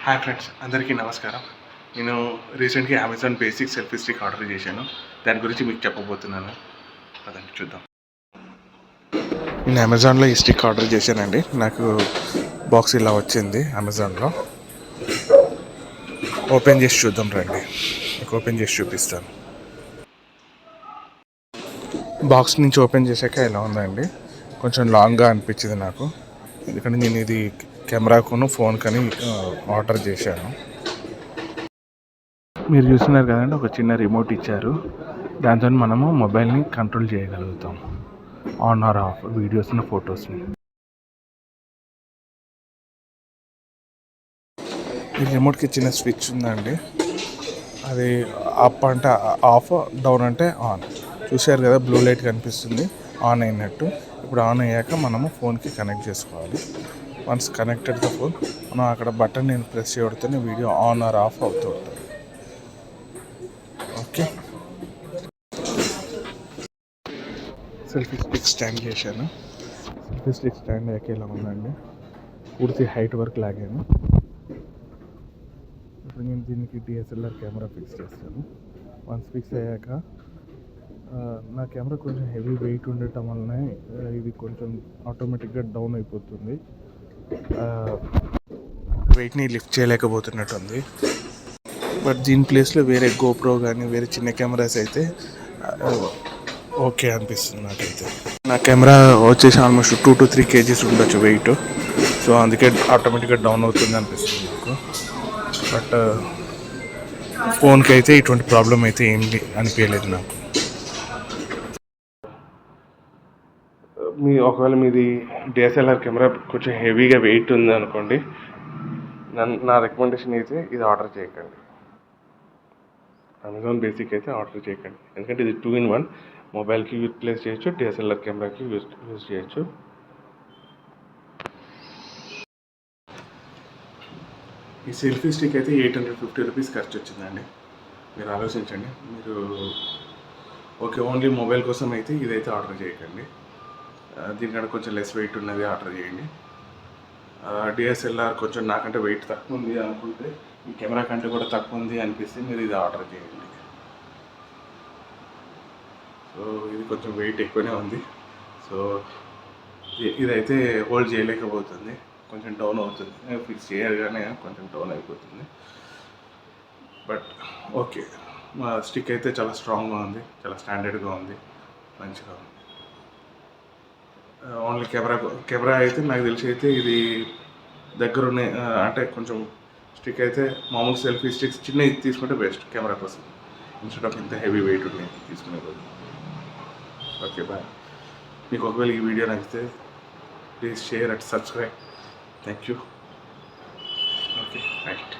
Hi friends, అందరికీ నమస్కారం. నేను రీసెంట్గా Amazon basic selfie stick order చేశాను. దాని గురించి మీకు చెప్పబోతున్నాను. అదండి చూద్దాం. నేను అమెజాన్లో ఈ స్టిక్ ఆర్డర్ చేశానండి. నాకు బాక్స్ ఇలా వచ్చింది అమెజాన్లో. ఓపెన్ చేసి చూద్దాం రండి. మీకు ఓపెన్ చేసి చూపిస్తాను. బాక్స్ నుంచి ఓపెన్ చేశాక ఇలా ఉందండి. కొంచెం లాంగ్గా అనిపించింది నాకు, ఎందుకంటే నేను ఇది కెమెరాకును ఫోన్ కానీ ఆర్డర్ చేశాను. మీరు చూస్తున్నారు కదండి, ఒక చిన్న రిమోట్ ఇచ్చారు. దాంతో మనము మొబైల్ని కంట్రోల్ చేయగలుగుతాం, ఆన్ ఆర్ ఆఫ్ వీడియోస్ని, ఫొటోస్ని. ఈ రిమోట్కి చిన్న స్విచ్ ఉందండి. అది అప్ అంటే ఆఫ్, డౌన్ అంటే ఆన్. చూశారు కదా, బ్లూ లైట్ కనిపిస్తుంది, ఆన్ అయినట్టు. ఇప్పుడు ఆన్ అయ్యాక మనము ఫోన్కి కనెక్ట్ చేసుకోవాలి. వన్స్ కనెక్టెడ్ ద ఫోన్, మనం అక్కడ బటన్ నేను ప్రెస్ చేయడితేనే వీడియో ఆన్ ఆర్ ఆఫ్ అవుతూ ఉంటుంది. ఓకే, సెల్ఫీ స్టిక్ స్టాండ్ చేశాను. సెల్ఫీ స్టిక్ స్టాండ్ అయ్యాక ఇలా ఉందండి. పూర్తి హైట్ వరకు లాగాను. ఇప్పుడు నేను దీనికి డిఎస్ఎల్ఆర్ కెమెరా ఫిక్స్ చేస్తాను. వన్స్ ఫిక్స్ అయ్యాక నా కెమెరా కొంచెం హెవీ వెయిట్ ఉండటం వల్లనే ఇది కొంచెం ఆటోమేటిక్గా డౌన్ అయిపోతుంది. వెయిట్ని లిఫ్ట్ చేయలేకపోతున్నట్టుంది. బట్ దీని ప్లేస్లో వేరే గోప్రో కానీ వేరే చిన్న కెమెరాస్ అయితే ఓకే అనిపిస్తుంది నాకైతే. నా కెమెరా వచ్చేసి ఆల్మోస్ట్ 2 to 3 kgs ఉండొచ్చు వెయిట్. సో అందుకే ఆటోమేటిక్గా డౌన్ అవుతుంది అనిపిస్తుంది నాకు. బట్ ఫోన్కి అయితే ఇటువంటి ప్రాబ్లం అయితే ఏంటి అనిపించలేదు నాకు. ఒకవేళ మీది డిఎస్ఎల్ఆర్ కెమెరా కొంచెం హెవీగా వెయిట్ ఉంది అనుకోండి, నా రికమెండేషన్ అయితే ఇది ఆర్డర్ చేయకండి. అమెజాన్ బేసిక్ అయితే ఆర్డర్ చేయకండి, ఎందుకంటే ఇది 2-in-1. మొబైల్కి యూజ్ చేయొచ్చు, డిఎస్ఎల్ఆర్ కెమెరాకి యూజ్ చేయొచ్చు. ఈ సెల్ఫీ స్టిక్ అయితే 850 రూపీస్ ఖర్చు వచ్చిందండి. మీరు ఆలోచించండి. మీరు ఓకే ఓన్లీ మొబైల్ కోసం అయితే ఇదైతే ఆర్డర్ చేయకండి. దీనికంటే కొంచెం లెస్ వెయిట్ ఉన్నది ఆర్డర్ చేయండి. డిఎస్ఎల్ఆర్ కొంచెం నాకంటే వెయిట్ తక్కువ ఉంది అనుకుంటే, ఈ కెమెరా కంటే కూడా తక్కువ ఉంది అనిపిస్తే మీరు ఇది ఆర్డర్ చేయండి. సో ఇది కొంచెం వెయిట్ ఎక్కువనే ఉంది. సో ఇదైతే హోల్డ్ చేయలేకపోతుంది, కొంచెం డౌన్ అవుతుంది. ఫిక్స్ చేయగానే కొంచెం డౌన్ అయిపోతుంది. బట్ ఓకే, మా స్టిక్ అయితే చాలా స్ట్రాంగ్గా ఉంది, చాలా స్టాండర్డ్గా ఉంది, మంచిగా ఉంది. ఓన్లీ కెమెరా అయితే నాకు తెలిసి అయితే ఇది దగ్గరున్న అంటే కొంచెం స్టిక్ అయితే మామూలు సెల్ఫీ స్టిక్స్ చిన్నవి తీసుకుంటే బెస్ట్ కెమెరా కోసం, ఇన్స్టెడ్ ఆఫ్ ఇంత హెవీ వెయిట్ ఉన్నాయి తీసుకునే రోజు. Okay, bye. మీకు ఒకవేళ ఈ వీడియో నచ్చితే please share and subscribe. Thank you. Okay, right.